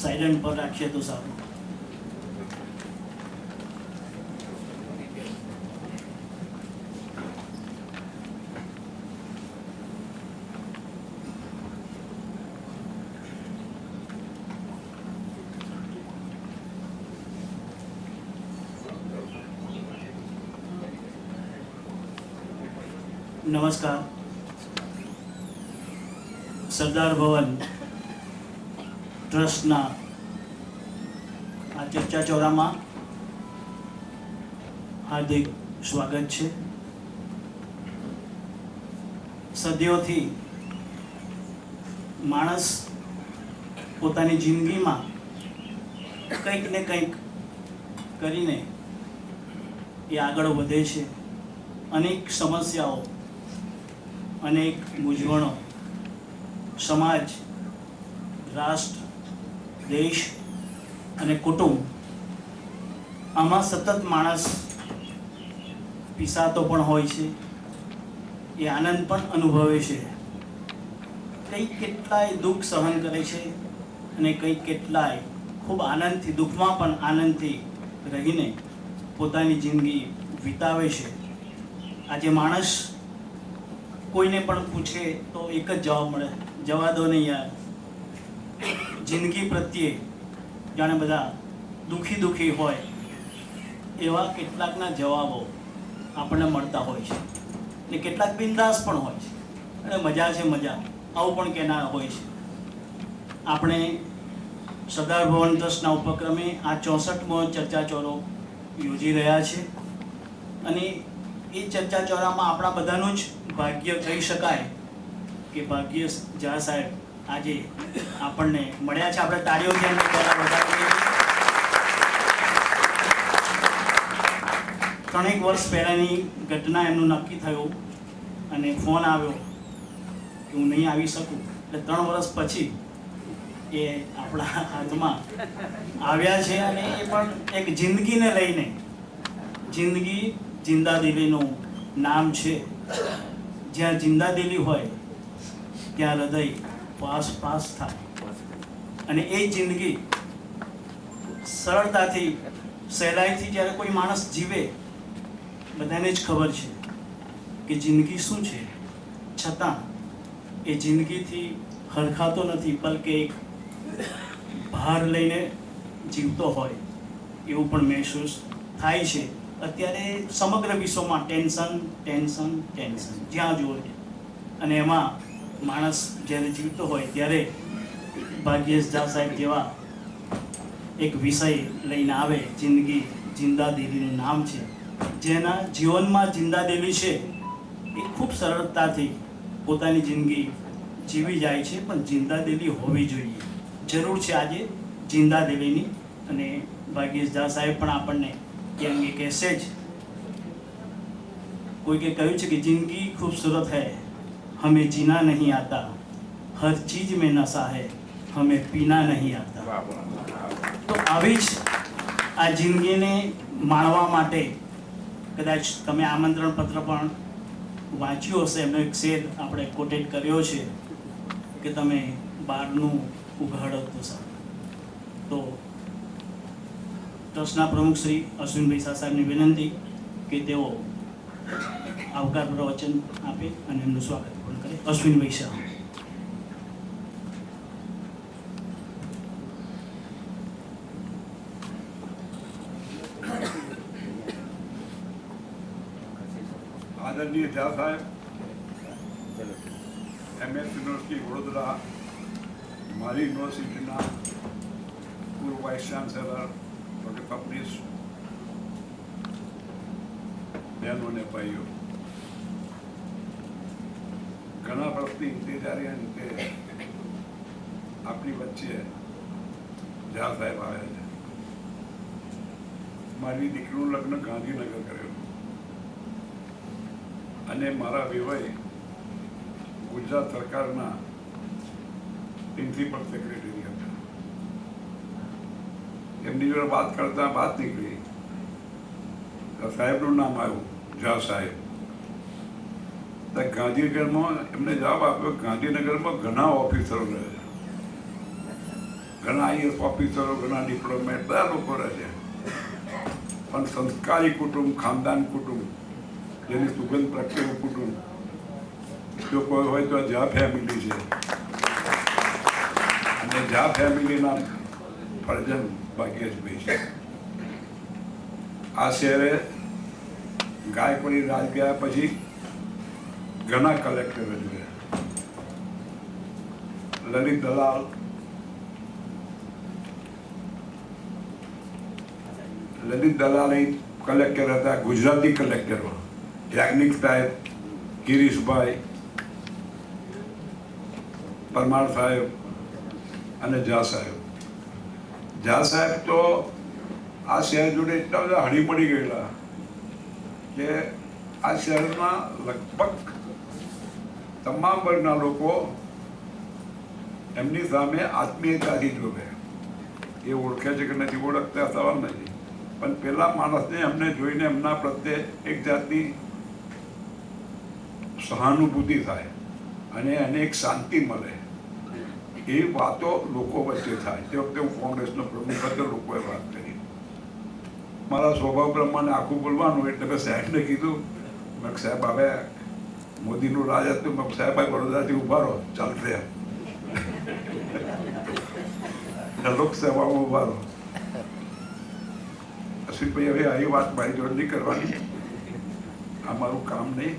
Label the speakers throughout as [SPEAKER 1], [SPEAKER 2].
[SPEAKER 1] Silent પર રાખીએ તો સારું. નમસ્કાર. સરદાર ભવન ટ્રસ્ટના આ ચર્ચા ચોરામાં હાર્દિક સ્વાગત છે. સદીઓથી માણસ પોતાની જિંદગીમાં કંઈક ને કંઈક કરીને એ આગળ વધે છે. અનેક સમસ્યાઓ, અનેક મૂંઝવણો સમાજ, રાષ્ટ્ર, દેશ અને કુટુંબ આમાં સતત માણસ પીસાતો પણ હોય છે. એ આનંદ પણ અનુભવે છે. કંઈક કેટલાય દુઃખ સહન કરે છે અને કંઈક કેટલાય ખૂબ આનંદથી, દુઃખમાં પણ આનંદથી રહીને પોતાની જિંદગી વિતાવે છે. આજે માણસ કોઈને પણ પૂછે તો એક જ જવાબ મળે, જવા દો ને યાર. જિંદગી પ્રત્યે જાણે બધા દુઃખી હોય એવા કેટલાકના જવાબો આપણને મળતા હોય છે. ને કેટલાક બિંદાસ પણ હોય છે અને મજા છે મજા, આવું પણ કહેનાર હોય છે. આપણે સરદાર ભવન ટ્રસ્ટના ઉપક્રમે આ 64મો ચર્ચા ચોરો યોજી રહ્યા છે અને એ ચર્ચા ચોરામાં આપણા બધાનું જ ભાગ્ય કહી શકાય કે ભાગ્ય ઝા સાહેબ આજે આપણને મળ્યા છે. આપણે તાળીઓથી એમને પહેલાં વધારીએ. 3 વર્ષ પહેલાંની ઘટના એમનું નક્કી થયું અને ફોન આવ્યો કે હું નહીં આવી શકું. એટલે 3 વર્ષ પછી એ આપણા હાથમાં આવ્યા છે અને એ પણ એક જિંદગીને લઈને. જિંદગી જિંદાદિલીનું નામ છે. જ્યાં જિંદાદિલી હોય ત્યાં હૃદય પાસ થાય અને એ જિંદગી સરળતાથી, સહેલાઈથી જ્યારે કોઈ માણસ જીવે, બધાને જ ખબર છે કે જિંદગી શું છે, છતાં એ જિંદગીથી હરખાતો નથી, બલકે એક ભાર લઈને જીવતો હોય એવું પણ મહેસૂસ થાય છે. અત્યારે સમગ્ર વિશ્વમાં ટેન્શન જ્યાં જુઓ. અને એમાં માણસ જ્યારે જીવતો હોય ત્યારે ભાગ્યેશ ઝા સાહેબ જેવા એક વિષય લઈને આવે. જિંદગી જિંદાદિલીનું નામ છે. જેના જીવનમાં જિંદાદિલી છે એ ખૂબ સરળતાથી પોતાની જિંદગી જીવી જાય છે. પણ જિંદાદિલી હોવી જોઈએ, જરૂર છે આજે જિંદાદિલીની. અને ભાગ્યેશ ઝા સાહેબ પણ આપણને એ અંગે કહેશે જ. કોઈકે કહ્યું છે કે જિંદગી खूबसूरत है, हमें जीना नहीं आता, हर चीज में नशा है, हमें पीना नहीं आता. તો આવી જ આ જિંદગીને માણવા માટે કદાચ તમે આમંત્રણ પત્ર પણ વાંચ્યું હશે. એમનો એક શેર આપણે કોટેટ કર્યો છે કે તમે બહારનું ઉઘાડો તો સારું. તો ટ્રસ્ટના પ્રમુખ શ્રી અશ્વિનભાઈ શાહ સાહેબની વિનંતી કે તેઓ આવકાર પ્રવચન આપે અને એમનું સ્વાગત પણ કરે. અશ્વિનભાઈ શાહ.
[SPEAKER 2] આદરણીય ઝા સાહેબ, MS યુનિવર્સિટી વડોદરા, મારી યુનિવર્સિટીના પૂર્વ વાઇસ ચાન્સેલર ડૉક્ટર કપનીશ, બહેનો અને ભાઈઓ, ઘણા વર્ષની ઇંતજારી અંતે આપણી વચ્ચે ઝા સાહેબ આવ્યા છે. મારી દીકરીનું લગ્ન ગાંધીનગર કર્યું અને મારા વિવાહ ગુજરાત સરકારના પ્રિન્સિપલ સેક્રેટરી હતા. એમની જોડે વાત કરતા વાત નીકળી, સાહેબનું નામ આવ્યું, ઝા સાહેબ. ગાંધીનગરમાં એમને જવાબ આપ્યો, ગાંધીનગરમાં ઘણા ઓફિસરો રહે છે, ઘણા IAS ઓફિસરો, ઘણા ડિપ્લોમેટ, બધા લોકો રહે છે. પણ સંસ્કારી કુટુંબ, ખાનદાન કુટુંબ, જેની સુગંધ પ્રગટેલું કુટુંબ, જો કોઈ હોય તો ઝા ફેમિલી છે. અને ઝા ફેમિલીના ફરજન ભાગ્યેશભાઈ છે. આ શહેરે ગાયકવાડી રાજ ગયા પછી ઘણા કલેક્ટરો જોયા. લલિત દલાલ, કલેક્ટર હતા, ગુજરાતી કલેક્ટરો, યાજ્ઞિક સાહેબ, ગિરીશભાઈ, પરમાર સાહેબ અને ઝા સાહેબ. ઝા સાહેબ તો આ શહેર જોડે એટલા બધા હળીમળી ગયેલા કે આ શહેરના લગભગ તમામ વર્ગના લોકો એમની સામે આત્મીયતાથી જોવે. એ ઓળખે છે કે નથી ઓળખતા સવાલ નથી, પણ પેલા માણસને એમને જોઈને એમના પ્રત્યે એક જાતની સહાનુભૂતિ થાય અને એને એક શાંતિ મળે. એ વાતો લોકો વચ્ચે થાય. તે વખતે હું કોંગ્રેસનો પ્રમુખ હતો, લોકોએ વાત કરી. મારા સ્વભાવ પ્રમાણે આખું બોલવાનું, એટલે મેં સાહેબને કીધું, મેં સાહેબ હવે મોદીનું રાજ હતું, મેં સાહેબ વડોદરાથી ઉભા રહો, ચાલશે લોકસભામાં ઉભા રહો. અશ્વિનભાઈ, હવે આવી વાત મારી જોડે નહીં કરવાની, આ મારું કામ નહીં.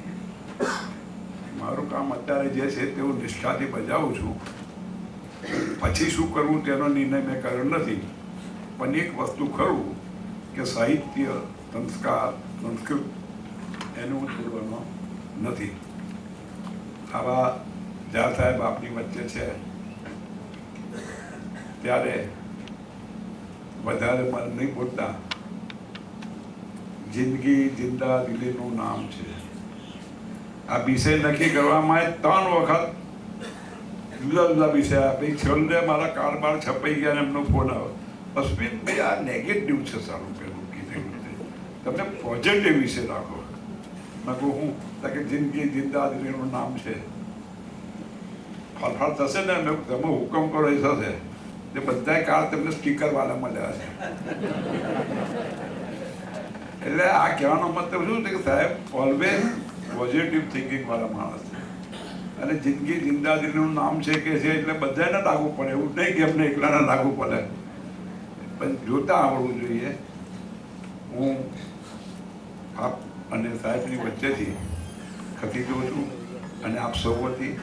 [SPEAKER 2] મારું કામ અત્યારે જે છે તે હું નિષ્ઠાથી બજાવું છું. પછી શું કરવું તેનો નિર્ણય મેં કર્યો નથી. પણ એક વસ્તુ ખરું કે સાહિત્ય, સંસ્કાર, સંસ્કૃત એને હું છોડવાનો નથી. આવા ઝા સાહેબ આપની વચ્ચે છે ત્યારે વધારે મને નહીં બોલતા. જિંદગી જિંદા દિલીનું નામ છે. આ વિષય નક્કી કરવામાં 3 વખત જુદા જુદા વિષય આપી. છેલ્લે મારા કારબાર છપાઈ ગયા અને એમનો ફોન આવ્યો, અશ્વિનભાઈ આ નેગેટિવ છે, સારું પેલું કીધેલું છે, તમે પોઝિટિવ વિષય રાખો. મેં કહું હું કે જિંદગી જિંદા દિલીનું નામ છે. ફળફળ થશે ને, મેં તમે હુકમ કરો એ થશે. તે બધા કાર તમને સ્ટીકર વાળા મળ્યા છે. એટલે આ કહેવાનો મતલબ શું છે કે સાહેબ ઓલવેઝ પોઝિટિવ થિંકિંગ વાળા માણસ છે. અને જિંદગી જિંદા દિલનું નામ છે કે છે એટલે બધાને લાગુ પડે, એવું નહીં કે એમને એકલાને લાગુ પડે, પણ જોતા આવડવું જોઈએ. હું આપ અને સાહેબની વચ્ચેથી ખતી જોઉં છું અને આપ સૌ વતી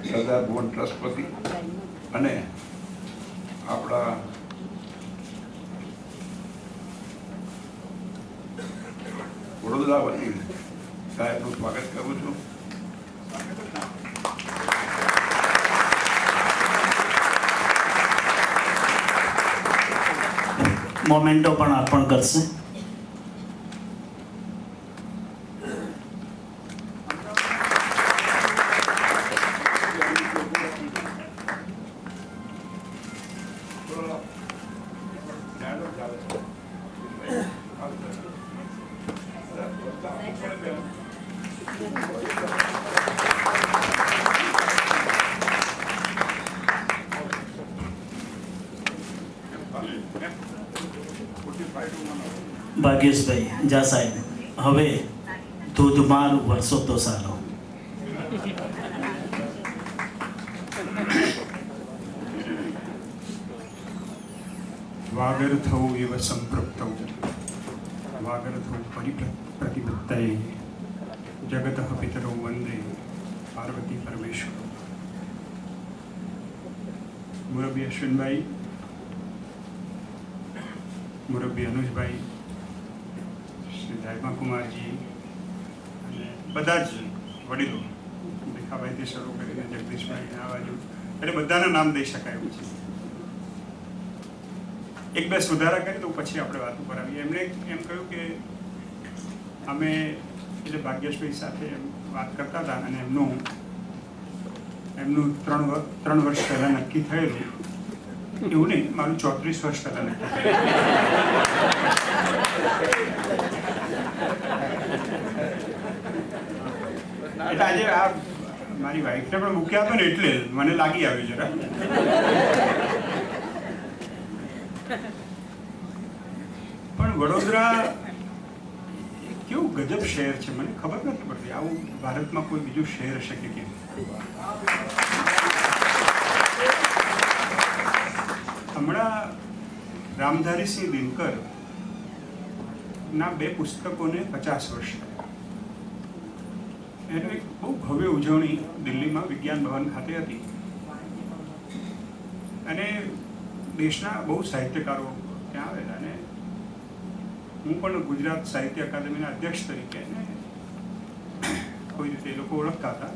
[SPEAKER 2] સરદાર ભુવન ટ્રસ્ટ વતી અને આપણા વડોદરા વતી સાહેબનું સ્વાગત કરું છું.
[SPEAKER 1] મોમેન્ટો પણ અર્પણ કરશે. ભાગ્યેશભાઈ, ઝા સાહેબ, હવે ધોધમાર વરસો તો સારો.
[SPEAKER 3] વાગર્થૌ એવ સંપૃક્તૌ વાગર્થૌ પ્રતિપત્તયે જગતઃ પિતરૌ વંદે પાર્વતી પરમેશ્વર. મુરબ્બી અશ્વિનભાઈ, મુરબ્બી અનુજભાઈ, શ્રી દાયમા કુમારજી અને બધા જ વડીલો, ભીખાભાઈથી શરૂ કરીને જગદીશભાઈ આ બાજુ, એટલે બધાના નામ દઈ શકાય એવું છે. એક બે સુધારા કરી તો પછી આપણે વાત ઉપર આવીએ. એમણે એમ કહ્યું કે અમે એટલે ભાગ્યેશભાઈ સાથે વાત કરતા હતા અને એમનું 3 વર્ષ પહેલાં નક્કી થયેલું, એવું નહીં, મારું 34 વર્ષ પહેલાં નક્કી થયેલું. એટલે આજે આ મારી વાઈફને પણ મૂક્યા હતો ને એટલે મને લાગી આવ્યું જરા. પણ વડોદરા કેવું ગજબ શહેર છે, મને ખબર નથી પડતી આવું ભારતમાં કોઈ બીજું શહેર હશે કે કેમ. હમણાં રામધારીસિંહ દિનકર ના 2 પુસ્તકોને 50 વર્ષ થયા. એનો એક બહુ ભવ્ય ઉજવણી દિલ્હીમાં વિજ્ઞાન ભવન ખાતે હતી અને દેશના બહુ સાહિત્યકારો ત્યાં આવેલા અને હું પણ ગુજરાત સાહિત્ય અકાદમીના અધ્યક્ષ તરીકે કોઈ રીતે એ લોકો ઓળખતા હતા.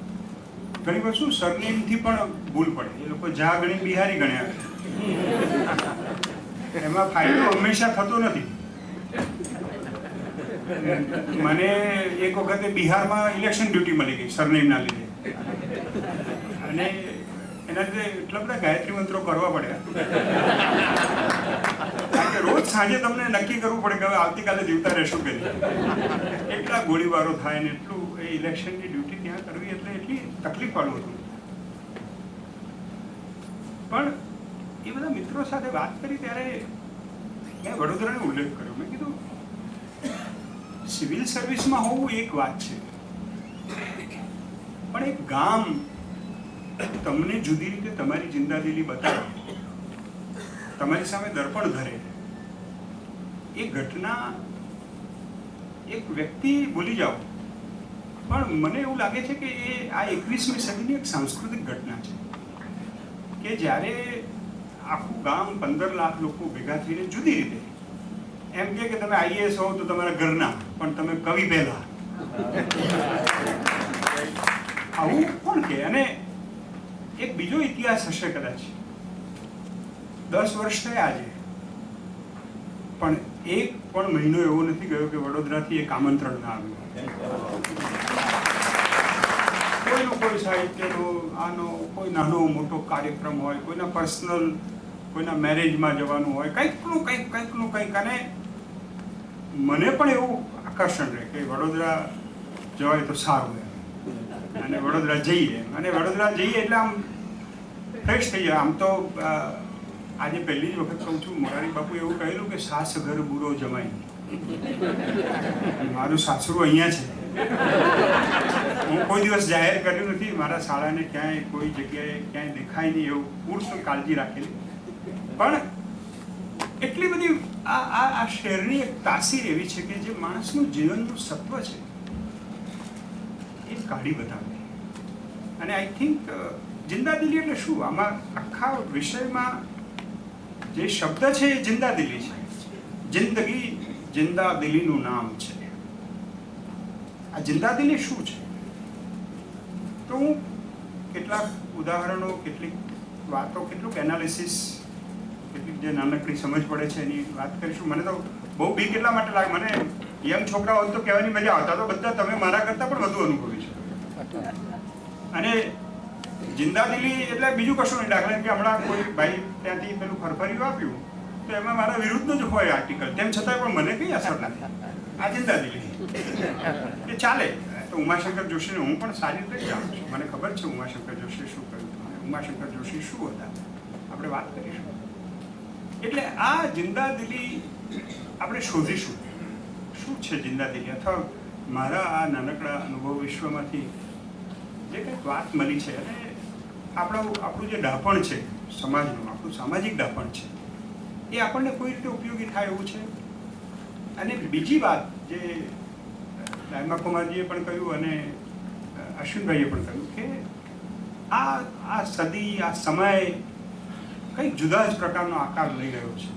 [SPEAKER 3] ઘણી વાર શું સરનેમથી પણ ભૂલ પડે, એ લોકો જા ગણી બિહારી ગણ્યા, એમાં ફાયદો હંમેશા થતો નથી. મને એક વખતે બિહારમાં ઇલેક્શન ડ્યુટી મળી ગઈ સરનેમના લીધે અને એના લીધે એટલા બધા ગાયત્રી મંત્રો કરવા પડ્યા કારણ કે રોજ સાંજે તમને નક્કી કરવું પડે કે હવે આવતીકાલે જીવતા રહેશું કે નહીં. એટલા ગોળીબારો થાય ને એટલું એ ઇલેક્શનની ડ્યુટી ત્યાં કરવી એટલે એટલી તકલીફવાળું હતું. પણ એ બધા મિત્રો સાથે વાત કરી ત્યારે મેં વડોદરાનો ઉલ્લેખ કર્યો. મેં કીધું સિવિલ સર્વિસમાં હોવું એક વાત છે, પણ એક ગામ તમને જુદી રીતે તમારી જિંદાદિલી બતાવે, તમારી સામે દર્પણ ધરે, એ ઘટના એક વ્યક્તિ ભૂલી જાઓ, પણ મને એવું લાગે છે કે એ આ 21મી સદીની એક સાંસ્કૃતિક ઘટના છે કે જ્યારે આખું ગામ 15 લાખ લોકો ભેગા થઈને જુદી રીતે એમ કે તમે આઈએએસ હો તો તમારા ઘરના, પણ તમે કવિ પહેલા, આવું કોણ કે? અને એક બીજો ઇતિહાસ હશે કદાચ, 10 વર્ષ થયા આજે, પણ એક પણ મહિનો એવો નથી ગયો કે વડોદરાથી એક આમંત્રણ ના આવ્યું. કોઈનો કોઈ સાહિત્યનો આનો કોઈ નાનો મોટો કાર્યક્રમ હોય, કોઈના પર્સનલ, કોઈના મેરેજમાં જવાનું હોય, કંઈકનું કંઈક. અને મને પણ એવું આકર્ષણ રહે કે વડોદરા જવાય તો સારું એમ, અને વડોદરા જઈએ, અને વડોદરા જઈએ એટલે આમ ફ્રેશ થઈ જાય. આમ તો આજે પહેલી જ વખત કહું છું, મોરારી બાપુ એવું કહેલું કે સાસ ઘર બુરો જમાય. મારું સાસરું અહીંયા છે. હું કોઈ દિવસ જાહેર કર્યું નથી, મારા શાળાને ક્યાંય કોઈ જગ્યાએ ક્યાંય દેખાય નહીં એવું પૂરતું કાળજી રાખેલી. પણ એટલી બધી આ શહેરની એક તાસીર એવી છે કે જે માણસનું જીવનનું સત્વ છે એ કાઢી બતાવે. અને આઈ થિંક જિંદાદિલી એટલે શું? આમાં આખા વિષયમાં જે શબ્દ છે એ જિંદાદિલી છે. જિંદગી જિંદાદિલીનું નામ છે. આ જિંદાદિલી શું છે? તો હું કેટલાક ઉદાહરણો, કેટલીક વાતો, કેટલુંક એનાલિસિસ, કેટલીક જે નાનકડી સમજ પડે છે એની વાત કરીશું. મને તો બહુ બીક એટલા માટે લાગે, મને યંગ છોકરા હોય તો કહેવાની મજા આવતા, તો બધા તમે મારા કરતાં પણ વધુ અનુભવી છે. અને જિંદાદિલી એટલે બીજું કશું નહીં. દાખલા કે હમણાં કોઈ ભાઈ ત્યાંથી પેલું ફરફરિયું આપ્યું તો એમાં મારા વિરુદ્ધ જ હોય આર્ટિકલ, તેમ છતાં પણ મને કંઈ અસર ના થાય. આ જિંદાદિલી એ ચાલે. તો ઉમાશંકર જોશીને હું પણ સારી રીતે જાણું છું, મને ખબર છે ઉમાશંકર જોશી શું કર્યું, ઉમાશંકર જોશી શું હતા, આપણે વાત કરીશું. એટલે આ જિંદાદિલી આપણે શોધીશું, શું છે જિંદાદિલી, અથવા મારા આ નાનકડા અનુભવ વિશ્વમાંથી જે કંઈક વાત મળી છે. અને આપણું જે ડાપણ છે સમાજનું, આપણું સામાજિક ડાપણ છે, એ આપણને કોઈ રીતે ઉપયોગી થાય એવું છે. અને બીજી વાત જે લાયમા કુમારજીએ પણ કહ્યું અને અશ્વિનભાઈએ પણ કહ્યું કે આ સદી, આ સમય કંઈક જુદા જ પ્રકારનો આકાર લઈ રહ્યો છે.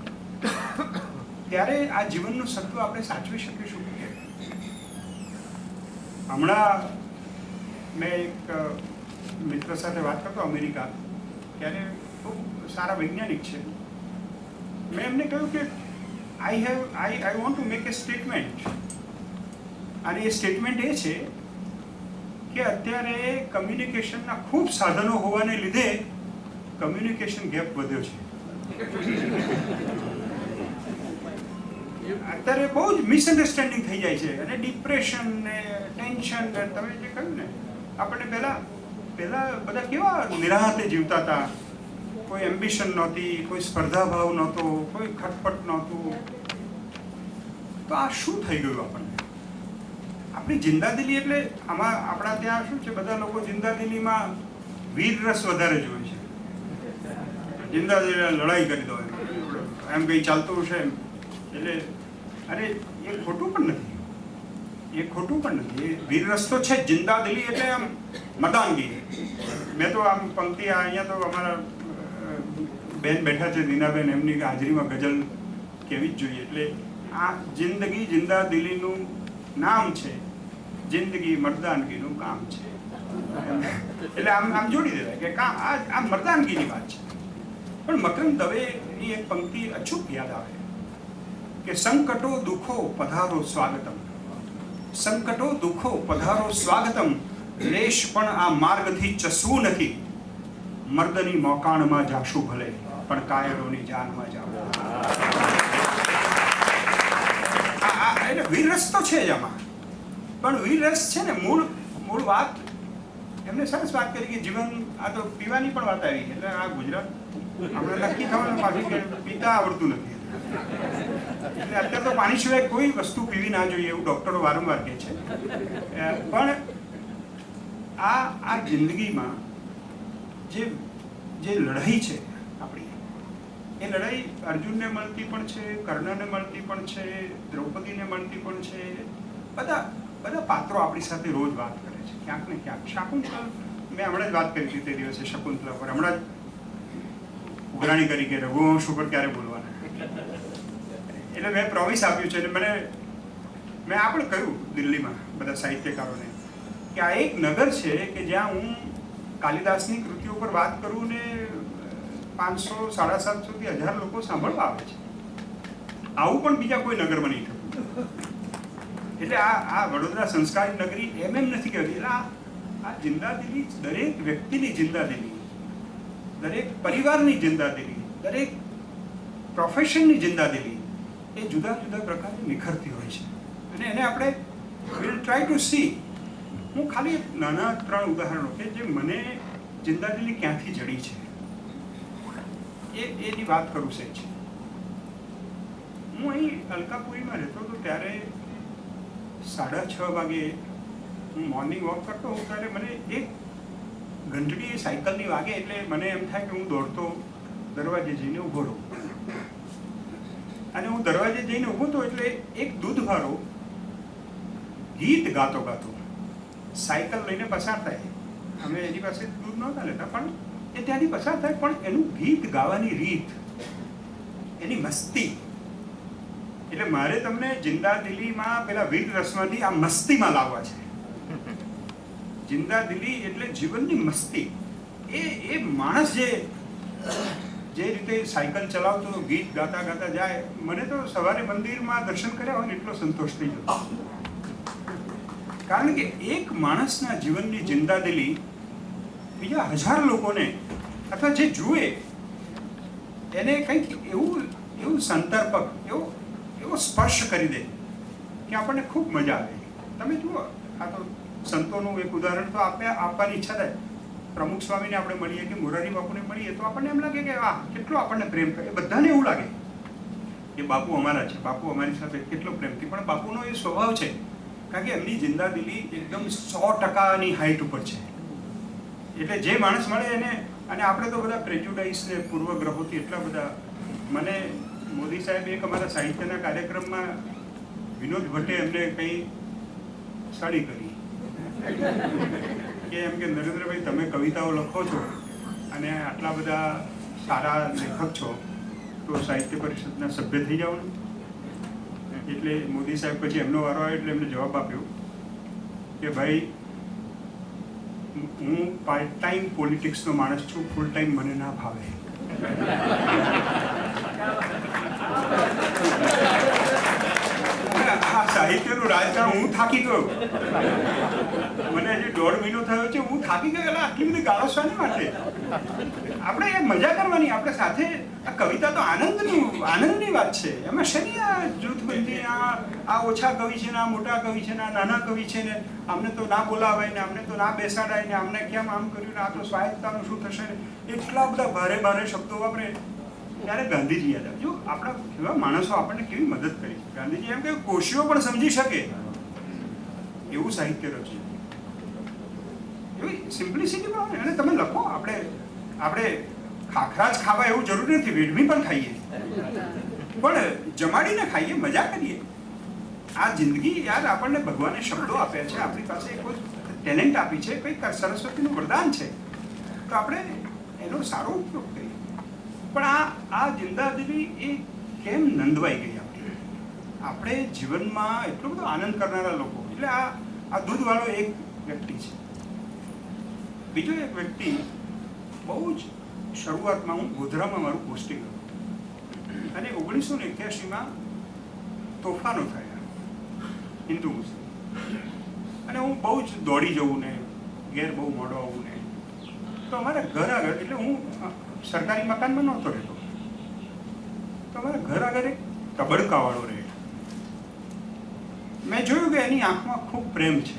[SPEAKER 3] ત્યારે આ જીવનનું સત્વ આપણે સાચવી શકીશું કે? હમણાં મેં એક મિત્ર સાથે વાત કરતો અમેરિકા, ત્યારે બહુ સારા વૈજ્ઞાનિક છે. મેં એમને કહ્યું કે I want to make A statement. અને એ સ્ટેટમેન્ટ એ છે કે અત્યારે કમ્યુનિકેશનના ખૂબ સાધનો હોવાને લીધે કમ્યુનિકેશન ગેપ વધ્યો છે. અત્યારે બહુ જ મિસઅન્ડરસ્ટેન્ડિંગ થઈ જાય છે, અને ડિપ્રેશન ને ટેન્શન ને, તમે જે કહ્યું ને, આપણને પહેલા બધા કેવા નિરાહતે જીવતા હતા. કોઈ એમ્બિશન નહોતી, કોઈ સ્પર્ધાભાવ નહોતો, કોઈ ખટપટ નહોતું. તો આ શું થઈ ગયું આપણને? આપણી જિંદાદિલી એટલે આમાં આપણા ત્યાં શું છે, બધા લોકો જિંદાદિલીમાં વીર રસ વધારે જોવે છે. જિંદાદિલી લડાઈ કરી દો એમ કંઈ ચાલતું હશે એમ. એટલે અરે એ ખોટું પણ નથી, એ ખોટું પણ નથી. એ વીર રસ તો છે. જિંદાદિલી એટલે આમ મર્દાનગી. મેં તો આમ પંક્તિ અહીંયા તો અમારા બેન બેઠા છે દીનાબેન, એમની હાજરીમાં ગઝલ કેવી જ જોઈએ. એટલે આ જિંદગી જિંદાદિલીનું નામ છે, જિંદગી મર્દાનગીનું કામ છે. એટલે આમ જોડી દેવાય કે આ મર્દાનગીની વાત છે. પણ મકરંદ દવેની એક પંક્તિ અચૂક યાદ આવે કે સંકટો દુઃખો પધારો સ્વાગતમ, સંકટો દુઃખો પધારો સ્વાગતમ, રેશ પણ આ માર્ગથી ચસવું નથી, મર્દની મોકાણમાં જાશું ભલે, પણ કાયરોની જાનમાં જાવ. એટલે વીરરસ તો છે જ આમાં. પણ વીરરસ છે ને મૂળ વાત એમને સરસ વાત કરી કે જીવન આ તો પીવાની પણ વાત આવી. એટલે આ ગુજરાત આપણે નક્કી થવાનું પાછું કે પીતા આવડતું નથી. એટલે અત્યારે તો પાણી સિવાય કોઈ વસ્તુ પીવી ના જોઈએ એવું ડૉક્ટરો વારંવાર કહે છે. પણ આ જિંદગીમાં જે લડાઈ છે આપણી, એ લડાઈ અર્જુનને મળતી પણ છે, કર્ણને મળતી પણ છે, દ્રૌપદીને મળતી પણ છે. બધા પાત્રો આપણી સાથે રોજ વાત કરે છે ક્યાંક ને ક્યાંક. શાકુંતલા મેં હમણાં જ વાત કરી હતી તે દિવસે શકુંતલા પર. હમણાં જ ઉઘરાણી કરી કે રઘુવંશ ઉપર ક્યારે બોલવાના. એટલે મેં પ્રોમિસ આપ્યું છે. અને મેં આ પણ કહ્યું દિલ્હીમાં બધા સાહિત્યકારોને કે આ એક નગર છે કે જ્યાં હું કાલિદાસની કૃતિઓ પર વાત કરું ને 500, 750 થી 1000 લોકો સાંભળવા આવે છે. આવું પણ બીજા કોઈ નગરમાં નહીં થતું. એટલે આ વડોદરા સંસ્કારી નગરી એમ નથી કહેતી. એટલે આ જિંદાદિલી દરેક વ્યક્તિની જિંદાદિલી, દરેક પરિવારની જિંદાદિલી, દરેક પ્રોફેશનની જિંદાદિલી એ જુદા જુદા પ્રકારની નિખરતી હોય છે. અને એને આપણે વિલ ટ્રાય ટુ સી. હું ખાલી નાના 3 ઉદાહરણો કે જે મને જિંદાદિલી ક્યાંથી જડી છે એની વાત કરું છે. હું અહીં અલકાપુરીમાં રહેતો હતો ત્યારે 6:30 વાગે હું મોર્નિંગ વોક કરતો હોઉં ત્યારે મને એક ઘંટડી સાયકલની વાગે એટલે મને એમ થાય કે હું દોડતો દરવાજે જઈને ઊભો રહું. અને હું દરવાજે જઈને ઊભો હતો એટલે એક દૂધવાળો ગીત ગાતો ગાતો સાયકલ લઈને પસાર થાય. અમે એની પાસે દૂધ નહોતા લેતા પણ એ ત્યાંથી પસાર થાય. પણ એનું ગીત ગાવાની રીત, એની મસ્તી, એટલે મારે તમને જિંદાદિલીમાં પેલા વીર રસમાંથી આ મસ્તીમાં લાવવા છે. જિંદાદિલી એટલે જીવનની મસ્તી. એ માણસ જે રીતે સાયકલ ચલાવતો ગીત ગાતા ગાતા જાય, મને તો સવારે મંદિરમાં દર્શન કર્યા હોય ને એટલો સંતોષ થઈ જતો. કારણ કે એક માણસના જીવનની જિંદાદિલી બીજા 1000 લોકોને અથવા જે જુએ એને કંઈક એવું સંતર્પક, એવો સ્પર્શ કરી દે કે આપણને ખૂબ મજા આવે. તમે જુઓ, આ તો સંતોનું એક ઉદાહરણ તો આપણે આપવાની ઈચ્છા થાય. પ્રમુખ સ્વામીને આપણે મળીએ કે મોરારી બાપુને મળીએ તો આપણને એમ લાગે કે કેટલો આપણને પ્રેમ કરે. બધાને એવું લાગે કે બાપુ અમારા છે, બાપુ અમારી સાથે કેટલો પ્રેમથી. પણ બાપુનો એ સ્વભાવ છે કારણ કે એમની જિંદાદિલી એકદમ 100%ની હાઈટ ઉપર છે. એટલે જે માણસ મળે એને, અને આપણે તો બધા પ્રેજ્યુડાઇસ ને પૂર્વગ્રહોથી એટલા બધા. મને મોદી સાહેબ એક અમારા સાહિત્યના કાર્યક્રમમાં વિનોદ ભટ્ટે એમને કંઈ સળી કરી કે એમ કે નરેન્દ્રભાઈ તમે કવિતાઓ લખો છો અને આટલા બધા સારા લેખક છો તો સાહિત્ય પરિષદના સભ્ય થઈ જાઓ ને. એટલે મોદી સાહેબ પછી એમનો વારો આવ્યો એટલે એમને જવાબ આપ્યો કે ભાઈ હું પાર્ટ ટાઈમ પોલિટિક્સનો માણસ છું, ફૂલ ટાઈમ મને ના ભાવે. આ સાહિત્યનું રાજકારણ હું થાકી ગયો. મને હજી 1.5 મહિનો થયો છે, હું થાકી ગયો. એટલે આટલી બધી ગાળો શાની માટે? આપણે એ મજા કરવાની. આપણે સાથે આ કવિતા તો આનંદની વાત છે. એમાં શેની આ જૂથબંધી? આ ઓછા કવિ છે ને આ મોટા કવિ છે ને આ નાના કવિ છે ને આમને તો ના બોલાવાય ને આમને તો ના બેસાડાય ને આમને કેમ આમ કર્યું ને આ તો સ્વાયત્તાનું શું થશે ને એટલા બધા ભારે શબ્દો વાપરે. ત્યારે ગાંધીજી યાદ આવે. જો આપણા કેવા માણસો આપણને કેવી મદદ કરી છે. ગાંધીજી એમ કે કોશીઓ પણ સમજી શકે એવું સાહિત્ય રચ્યું. એવી સિમ્પ્લિસિટી પણ હોય. અને તમે લખો, આપણે ખાખરા જ ખાવા એવું જરૂરી નથી, વેડમી પણ ખાઈએ, પણ જમાડીને ખાઈએ, મજા કરીએ. આ જિંદગી યાર આપણને ભગવાને શબ્દો આપ્યા છે, આપણી પાસે કોઈ ટેલેન્ટ આપી છે, કંઈક સરસ્વતીનું વરદાન છે, તો આપણે એનો સારો ઉપયોગ કરીએ. પણ આ જિંદાદિલી એ કેમ નંદવાઈ ગઈ આપણે જીવનમાં એટલો બધો આનંદ કરનારા લોકો. એટલે આ દૂધવાળો એક વ્યક્તિ છે. બીજો એક વ્યક્તિ બહુ જ શરૂઆતમાં હું ગોધરામાં મારું પોસ્ટિંગ હતું અને 1981માં તોફાનો થયા હિન્દુ મુસ્લિમ, અને હું બહુ જ દોડી જવું ને ઘેર બહુ મોડો આવું ને. તો અમારા ઘર આગળ, એટલે હું સરકારી મકાનમાં નહોતો રહેતો, તો અમારા ઘર આગળ એક તબડકાવાળો રહે. મેં જોયું કે એની આંખમાં ખૂબ પ્રેમ છે,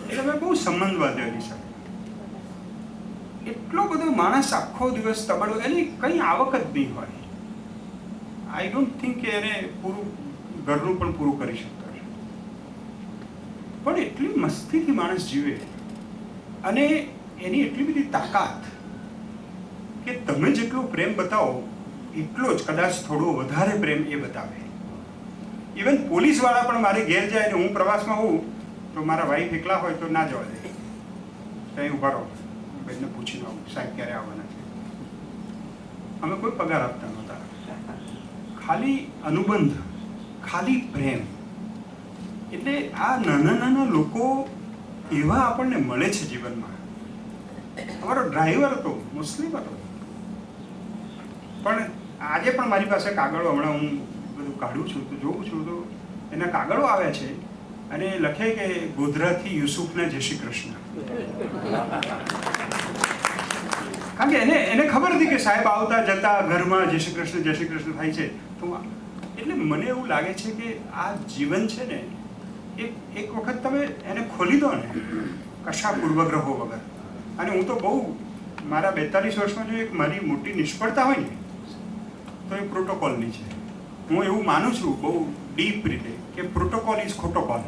[SPEAKER 3] એટલે મેં બહુ સંબંધ બાંધ્યો એની સાથે. એટલો બધો માણસ આખો દિવસ તબડો, એની કંઈ આવક જ નહીં હોય. આઈ ડોન્ટ થિંક કે એને પૂરું ઘરનું પણ પૂરું કરી શકતો હશે, પણ એટલી મસ્તીથી માણસ જીવે અને એની એટલી બધી તાકાત કે તમે જેટલો પ્રેમ બતાવો એટલો જ, કદાચ થોડો વધારે પ્રેમ એ બતાવે. ઇવન પોલીસવાળા પણ મારે ઘેર જાય ને હું પ્રવાસમાં હોઉં તો મારા વાઈફ એકલા હોય તો ના જવા દે, ત્યાં ઉભા રહો, બેનને પૂછીને આવું સાહેબ ક્યારે આવવાના છે. અમે કોઈ પગાર આપતા નહોતા, ખાલી અનુબંધ, ખાલી પ્રેમ. એટલે આ નાના નાના લોકો એવા આપણને મળે છે જીવનમાં. અમારો ડ્રાઈવર હતો, મુસ્લિમ હતો, પણ આજે પણ મારી પાસે કાગળો, હમણાં હું બધું કાઢું છું તો જોઉં છું તો એના કાગળો આવ્યા છે અને લખે કે ગોધરાથી યુસુફને જય શ્રી કૃષ્ણ. કારણ કે એને ખબર હતી કે સાહેબ આવતા જતા ઘરમાં જય શ્રી કૃષ્ણ થાય છે. તો એટલે મને એવું લાગે છે કે આ જીવન છે ને, એક વખત તમે એને ખોલી દો ને કશા પૂર્વગ્રહો વગર. અને હું તો બહુ મારા 42 વર્ષમાં જો એક મારી મોટી નિષ્ફળતા હોય ને તો એ પ્રોટોકોલની છે. હું એવું માનું છું બહુ ડીપ રીતે કે પ્રોટોકોલ ઇઝ ખોટોકોલ.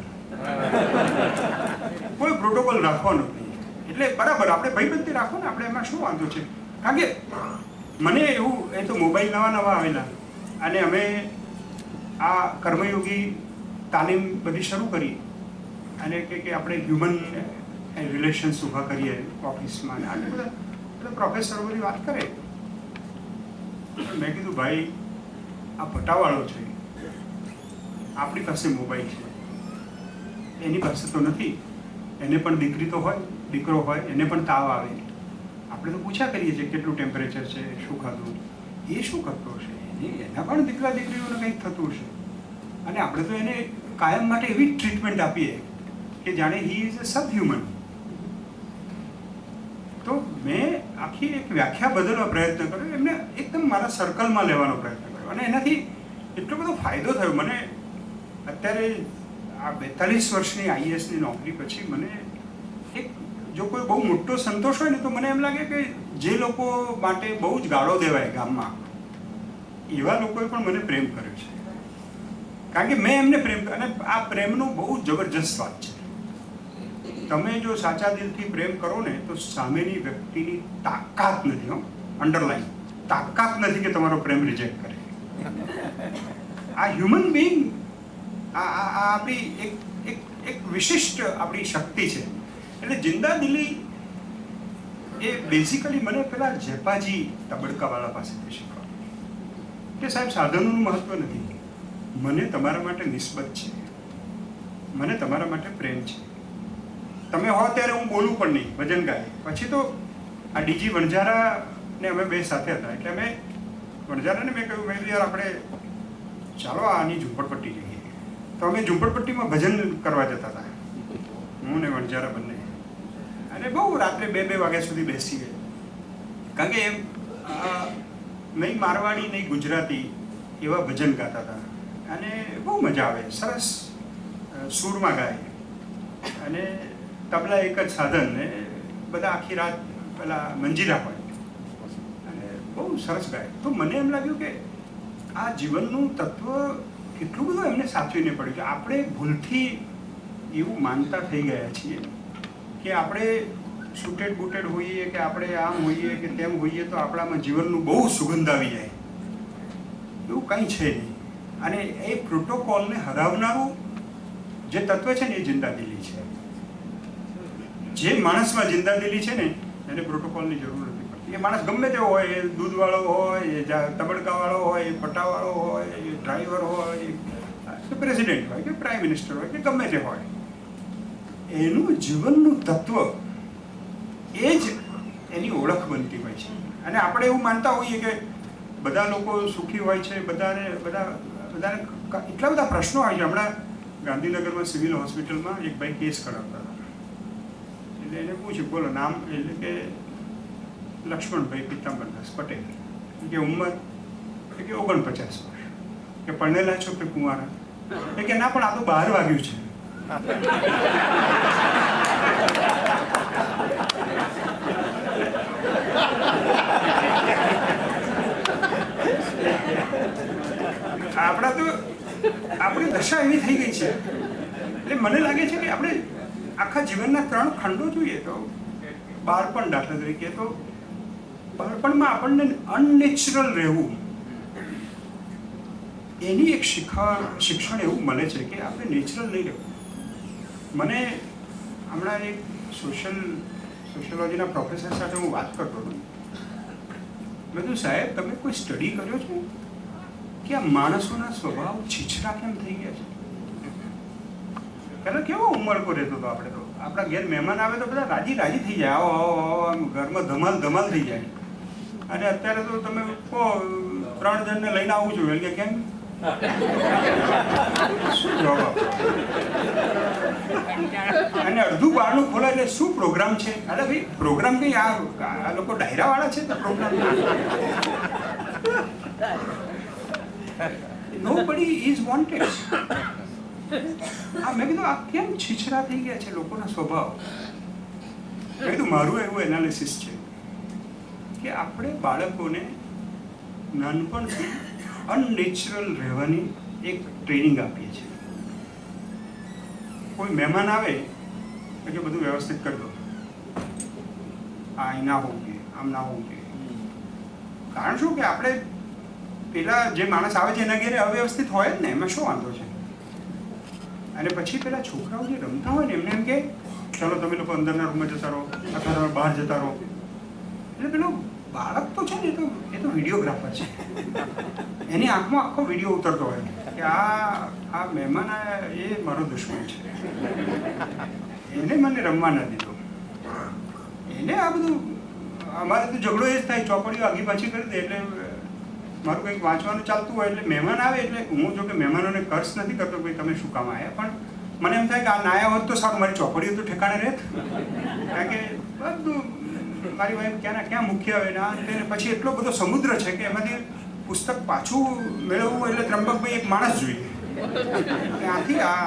[SPEAKER 3] કોઈ પ્રોટોકોલ રાખવાનો નથી. એટલે બરાબર આપણે ભાઈબંધી રાખો ને, આપણે એમાં શું વાંધો છે. કારણ કે મને એવું, એ તો મોબાઈલ નવા આવેલા અને અમે આ કર્મયોગી તાલીમ બધી શરૂ કરી અને કે આપણે હ્યુમન રિલેશન્સ ઊભા કરીએ ઓફિસમાં, અને બધા પ્રોફેસરો બધી વાત કરે. મેં કીધું ભાઈ આ ભટાવાળો છે, આપણી પાસે મોબાઈલ છે, એની પાસે તો નથી. એને પણ દીકરી તો હોય, દીકરો હોય, એને પણ તાવ આવે. આપણે તો પૂછ્યા કરીએ છીએ કેટલું ટેમ્પરેચર છે, શું ખાધું, એ શું કરતો હશે, એના પણ દીકરા દીકરીઓને કંઈક થતું હશે. અને આપણે તો એને કાયમ માટે એવી ટ્રીટમેન્ટ આપીએ કે જાણે he is a sub human. તો મેં આખી એક વ્યાખ્યા બદલવાનો પ્રયત્ન કર્યો, એમને એકદમ મારા સર્કલમાં લેવાનો પ્રયત્ન કર્યો અને એનાથી એટલો બધો ફાયદો થયો મને. અત્યારે આ 42 વર્ષની આઈએએસની નોકરી પછી મને એક, જો કોઈ બહુ મોટો સંતોષ હોય ને તો મને એમ લાગે કે જે લોકો માટે બહુ જ ગાળો દેવાય ગામમાં, એવા લોકોએ પણ મને પ્રેમ કર્યો છે. કારણ કે મેં એમને પ્રેમ, અને આ પ્રેમનું બહુ જબરજસ્ત વાત છે. તમે જો સાચા દિલથી પ્રેમ કરો ને તો સામેની વ્યક્તિની તાકાત નથી, અંડરલાઈન તાકાત નથી કે તમારો પ્રેમ રિજેક્ટ કરે. આ હ્યુમન બિંગ, આ આપણી એક વિશિષ્ટ આપણી શક્તિ છે. એટલે જિંદાદિલી એ બેઝિકલી મને પેલા જેપાજી તબડકાવાળા પાસેથી શીખવા કે સાહેબ સાધનોનું મહત્વ નથી, મને તમારા માટે નિસ્બત છે, મને તમારા માટે પ્રેમ છે. તમે હો ત્યારે હું બોલું પણ નહીં, ભજન ગાય. પછી તો આ ડીજી વણઝારા ને અમે બે સાથે હતા, એટલે અમે વણઝારાને મેં કહ્યું, મેં યાર આપણે ચાલો આની ઝૂંપડપટ્ટી જઈએ. તો અમે ઝૂંપડપટ્ટીમાં ભજન કરવા જતા હતા, હું ને વણઝારા બંને. અને બહુ રાત્રે 2 વાગ્યા સુધી બેસીએ, કારણ કે એમ નહીં મારવાડી નહીં ગુજરાતી એવા ભજન ગાતા હતા અને બહુ મજા આવે. સરસ સૂરમાં ગાય અને તબલા એક જ સાધન ને બધા આખી રાત પેલા મંજીરા હોય અને બહુ બહુ સરસ ગાય. તો મને એમ લાગ્યું કે આ જીવનનું તત્વ કેટલું બધું એમને સાચવીને પડ્યું છે. આપણે ભૂલથી એવું માનતા થઈ ગયા છીએ કે આપણે સુટેડ બુટેડ હોઈએ કે આપણે આમ હોઈએ કે તેમ હોઈએ તો આપણામાં જીવનનું બહુ સુગંધ આવી જાય. એવું કંઈ છે નહીં. અને એ પ્રોટોકોલને હરાવનારું જે તત્વ છે ને એ જિંદાદિલી છે. જે માણસમાં જિંદાદિલી છે ને એને પ્રોટોકોલની જરૂર નથી પડતી. એ માણસ ગમે તેવો હોય, એ દૂધવાળો હોય, એ તબડકાવાળો હોય, એ પટ્ટાવાળો હોય, એ ડ્રાઈવર હોય, કે પ્રેસિડેન્ટ હોય કે પ્રાઇમ મિનિસ્ટર હોય કે ગમે તે હોય, એનું જીવનનું તત્વ એ જ એની ઓળખ બનતી હોય છે. અને આપણે એવું માનતા હોઈએ કે બધા લોકો સુખી હોય છે, બધાને એટલા બધા પ્રશ્નો હોય છે. હમણાં ગાંધીનગરમાં સિવિલ હોસ્પિટલમાં એક ભાઈ કેસ કરાવતા હતા. એટલે એને પૂછ્યું, બોલો નામ? એટલે કે લક્ષ્મણભાઈ પિતાંબરદાસ પટેલ. કે ઉંમર? કે 49 વર્ષ. કે પરણેલા છો કે કુંવારા? કે ના, પણ આ તો 12 વાગ્યું છે. આપણી દશા એવી થઈ ગઈ છે. એટલે મને લાગે છે કે આપણે આખા જીવનના 3 ખંડો જોઈએ તો બાળપણ, દાખલા તરીકે, તો બાળપણમાં આપણને અનનેચરલ રહેવું એની એક શિક્ષણ એવું મળે છે કે આપણે નેચરલ નહીં રહેવું. મને હમણાં એક સોશિયોલોજીના પ્રોફેસર સાથે હું વાત કરતો હતો. મેં કીધું, સાહેબ તમે કોઈ સ્ટડી કર્યો છે કે આ માણસોના સ્વભાવ છીછરા કેમ થઈ ગયા છે? પહેલાં કેવો ઉમળકો રહેતો હતો. આપણે તો આપણા ઘેર મહેમાન આવે તો બધા રાજી થઈ જાય, આવો આવો આવો, આમ ઘરમાં ધમાલ થઈ જાય. અને અત્યારે તો તમે કહો 3 જણને લઈને આવું છું, એટલે કેમ શું જવાબ? અને અડધું બારણું ખોલાય એટલે શું પ્રોગ્રામ છે? અરે ભાઈ, પ્રોગ્રામ કંઈ આ લોકો ડાયરાવાળા છે તો પ્રોગ્રામ. Nobody is wanted. મેં કીધું, આ કેમ છીછરા થઈ ગયા છે લોકોના સ્વભાવ? મેં કીધું, મારું એવું એનાલિસિસ છે કે આપણે બાળકોને નાનપણથી અનનેચરલ રહેવાની એક ટ્રેનિંગ આપીએ છીએ. કોઈ મહેમાન આવે કે બધું વ્યવસ્થિત કરી દો, આ ના હોવું જોઈએ, આમ ના હોવું જોઈએ. કારણ શું કે આપણે પેલા જે માણસ આવે છે એના ઘેરે અવ્યવસ્થિત હોય જ ને, એમાં શું વાંધો છે? અને પછી પેલા છોકરાઓ જે રમતા હોય ને એમને એમ કે ચાલો તમે લોકો અંદરના રૂમમાં જતા રહો અથવા તમે બહાર જતા રહો. એટલે પેલો બાળક તો છે ને એ તો વિડીયોગ્રાફર છે. એની આંખમાં આખો વિડીયો ઉતરતો હોય કે આ મહેમાન એ મારો દુશ્મન છે, એને મને રમવા ન દીધો, એને આ બધું. અમારે તો ઝઘડો એ જ થાય, ચોપડીઓ આગી પાછી કરી દે. એટલે મારું કંઈક વાંચવાનું ચાલતું હોય એટલે મહેમાન આવે એટલે હું જો કે મહેમાનોને કર્સ નથી કરતો ભાઈ તમે શું કામ આવ્યા, પણ મને એમ થાય કે આ નાયા હોત તો સારું, મારી ચોપડીઓ તો ઠેકાણે રહેત. કારણ કે બધું મારી વાઈફ ક્યાં મૂકી આવે ને પછી એટલો બધો સમુદ્ર છે કે એમાંથી પુસ્તક પાછું મેળવવું એટલે ત્રંબકભાઈ એક માણસ જોઈએ. ત્યાંથી આ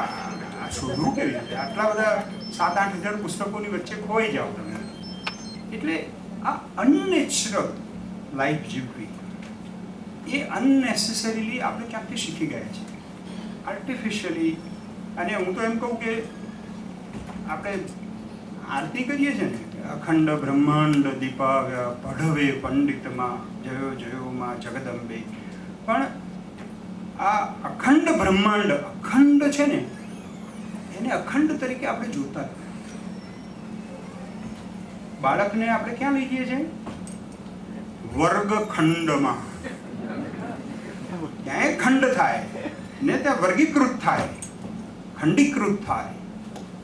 [SPEAKER 3] શોધવું કેવી રીતે? આટલા બધા 7-8 હજાર પુસ્તકોની વચ્ચે ખોવાઈ જાઓ તમે. એટલે આ અનનેચરલ લાઈફ જીવવી એ અનનેસેસરીલી આપણે ક્યાંકથી શીખી ગયા છીએ, આર્ટિફિશિયલી. અને હું તો એમ કહું કે આપણે આરતી કરીએ છીએ ને, અખંડ બ્રહ્માંડ દીપાવ્ય પઢવે પંડિતમાં જયો જયો માં જગદંબે. પણ આ અખંડ બ્રહ્માંડ અખંડ છે ને, એને અખંડ તરીકે આપણે જોતા. બાળકને આપણે ક્યાં લઈ જઈએ છીએ? વર્ગખંડમાં. ત્યાં ખંડ થાય ને ત્યાં વર્ગીકૃત થાય, ખંડીકૃત થાય.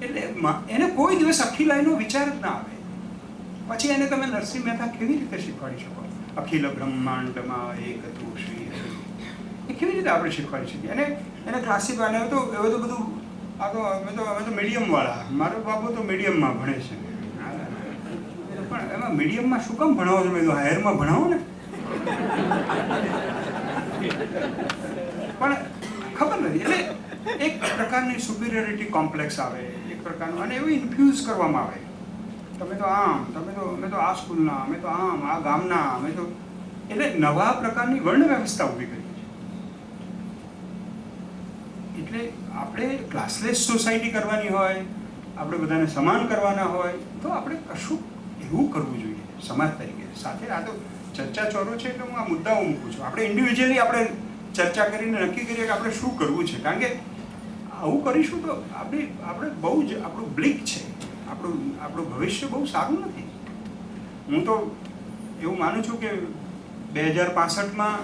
[SPEAKER 3] એટલે એને કોઈ દિવસ અખી લાઈનો વિચાર જ ના આવે. પછી એને તમે નરસિંહ મહેતા કેવી રીતે શીખવાડી શકો? અખિલ બ્રહ્માંડમાં એક તું શ્રી, એ કેવી રીતે આપણે શીખવાડી શકીએ? એને ક્લાસિકલ હવે તો બધું અમે તો મીડિયમવાળા, મારો બાબુ તો મીડિયમમાં ભણે છે. પણ એમાં મીડિયમમાં શું કામ ભણાવો છો? મેં તો હાયરમાં ભણાવો ને. પણ ખબર નથી. એટલે એક પ્રકારની સુપિરિયોરિટી કોમ્પ્લેક્સ આવે, એક પ્રકારનું, અને એવું ઇન્ફ્યુઝ કરવામાં આવે. અમે તો આ સ્કૂલના, અમે તો આ ગામના, અમે તો. એટલે નવા પ્રકારની વર્ણ વ્યવસ્થા ઊભી કરી છે. એટલે આપણે ક્લાસલેસ સોસાયટી કરવાની હોય, આપણે બધાને સમાન કરવાના હોય તો આપણે કશું એવું કરવું જોઈએ સમાજ તરીકે. સાથે આ તો ચર્ચા ચોરો છે એટલે હું આ મુદ્દાઓ મૂકું છું. આપણે ઇન્ડિવિજ્યુઅલી આપણે ચર્ચા કરીને નક્કી કરીએ કે આપણે શું કરવું છે, કારણ કે આવું કરીશું તો આપણે બહુ જ આપણું બ્લિક છે, આપણું ભવિષ્ય બહુ સારું નથી. હું તો એવું માનું છું કે 2065માં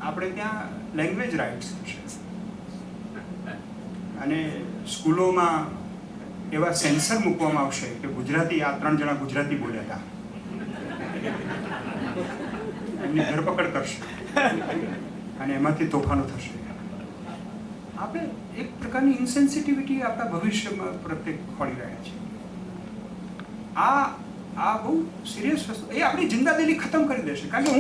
[SPEAKER 3] આપણે ત્યાં લેંગ્વેજ રાઇટ્સ થશે અને સ્કૂલોમાં એવા સેન્સર મૂકવામાં આવશે કે ગુજરાતી, આ 3 જણા ગુજરાતી બોલ્યા હતા, એમની ધરપકડ કરશે અને એમાંથી તોફાનો થશે. આપણે એક પ્રકારની ઇન્સેન્સિટિવિટી આપણા ભવિષ્યમાં પ્રત્યે ખોળી રહ્યા છીએ. આ બહુ સિરિયસ વસ્તુ, એ આપણી જિંદાદિલી ખતમ કરી દેશે. કારણ કે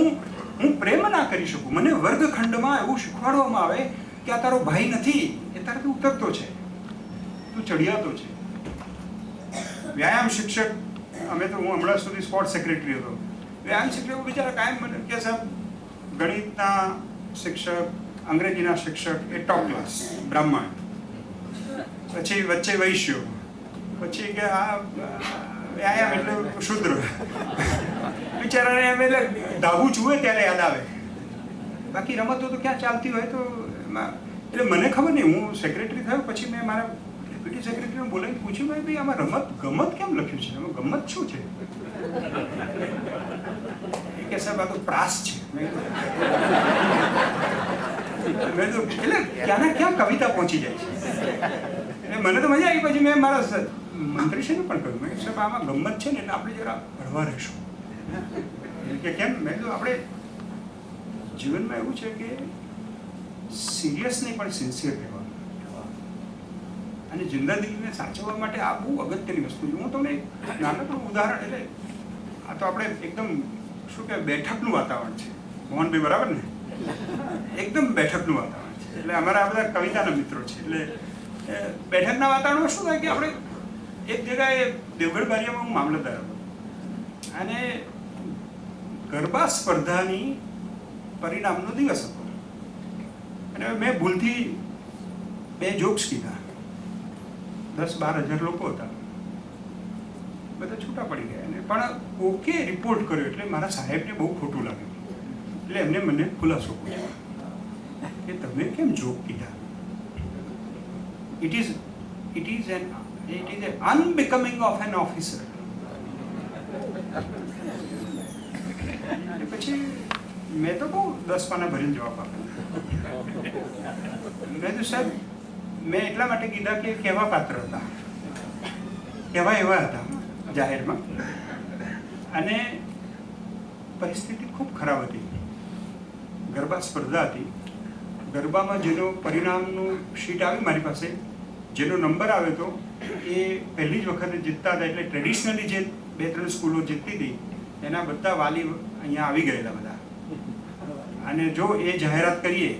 [SPEAKER 3] હું પ્રેમ ના કરી શકું. મને વર્ગખંડમાં એવું શીખવાડવામાં આવે કે આ તારો ભાઈ નથી, એ તારાથી ઉતરતો છે, તું ચડિયાતો છે. વ્યાયામ શિક્ષક, હું હમણાં સુધી સ્પોર્ટ સેક્રેટરી હતો. વ્યાયામ શિક્ષકો બિચારા કાયમ મને કે સાહેબ ગણિતના શિક્ષક, અંગ્રેજીના શિક્ષક એ ટોપ ક્લાસ બ્રાહ્મણ, પછી વચ્ચે વૈશ્યો, પછી કે આ વ્યાયામ એટલે શુદ્ર. બિચારાને એમ એટલે ધાબુ જુએ ત્યારે યાદ આવે, બાકી રમતો તો ક્યાં ચાલતી હોય. તો એટલે મને ખબર નહીં, હું સેક્રેટરી થયો પછી મેં મારા ડેપ્યુટી સેક્રેટરીને બોલાવીને પૂછ્યું, ભાઈ આમાં ગમત કેમ લખ્યું છે, એમાં ગમત શું છે? એ કે સાહેબ આ તો પ્રાસ છે. એટલે ક્યાંના ક્યાં કવિતા પહોંચી જાય છે. એટલે મને તો મજા આવી. પછી મેં મારા મંત્રીશ્રીને પણ કહ્યું, મેં સાહેબ આમાં ગમત છે ને એટલે આપણે જરા હળવા રહીશું. કે કેમ? મેં કીધું આપણે જીવનમાં એવું છે કે સિરિયસ નહીં પણ સિન્સિયર રહેવાનું, અને જિંદાદિલીને સાચવવા માટે આ બહુ અગત્યની વસ્તુ છે. હું તમને નાનકડું ઉદાહરણ, એટલે આ તો આપણે એકદમ શું કહેવાય બેઠકનું વાતાવરણ છે. મોહનભાઈ બરાબર ને? એકદમ બેઠકનું વાતાવરણ છે. એટલે અમારા બધા કવિતાના મિત્રો છે. એટલે બેઠકના વાતાવરણમાં શું થાય કે આપણે એક જગ્યાએ દેવગઢ બારિયામાં હું મામલતદાર હતો અને ગરબા સ્પર્ધાની પરિણામનો દિવસ હતો અને મેં ભૂલથી 2 જોક્સ કીધા. 10-12 હજાર લોકો હતા, બધા છૂટા પડી ગયા. અને પણ ઓકે રિપોર્ટ કર્યો એટલે મારા સાહેબને બહુ ખોટું લાગ્યું. એટલે એમને મને ખુલાસો પૂછ્યો કે તમે કેમ જોક કીધા? It is an unbecoming of an officer. પછી મેં તો બહુ 10 પાના ભરીને જવાબ આપ્યો. મેં તો સાહેબ મેં એટલા માટે કીધા કે કહેવા પાત્ર હતા, કહેવા એવા હતા જાહેરમાં, અને પરિસ્થિતિ ખૂબ ખરાબ હતી. ગરબા સ્પર્ધા હતી. ગરબામાં જેનો પરિણામનું શીટ આવી મારી પાસે, જેનો નંબર આવ્યો હતો એ પહેલી જ વખતે જીતતા હતા. એટલે ટ્રેડિશનલી જે 2-3 સ્કૂલો જીતતી હતી એના બધા વાલી અહીંયા આવી ગયેલા બધા. અને જો એ જાહેરાત કરીએ,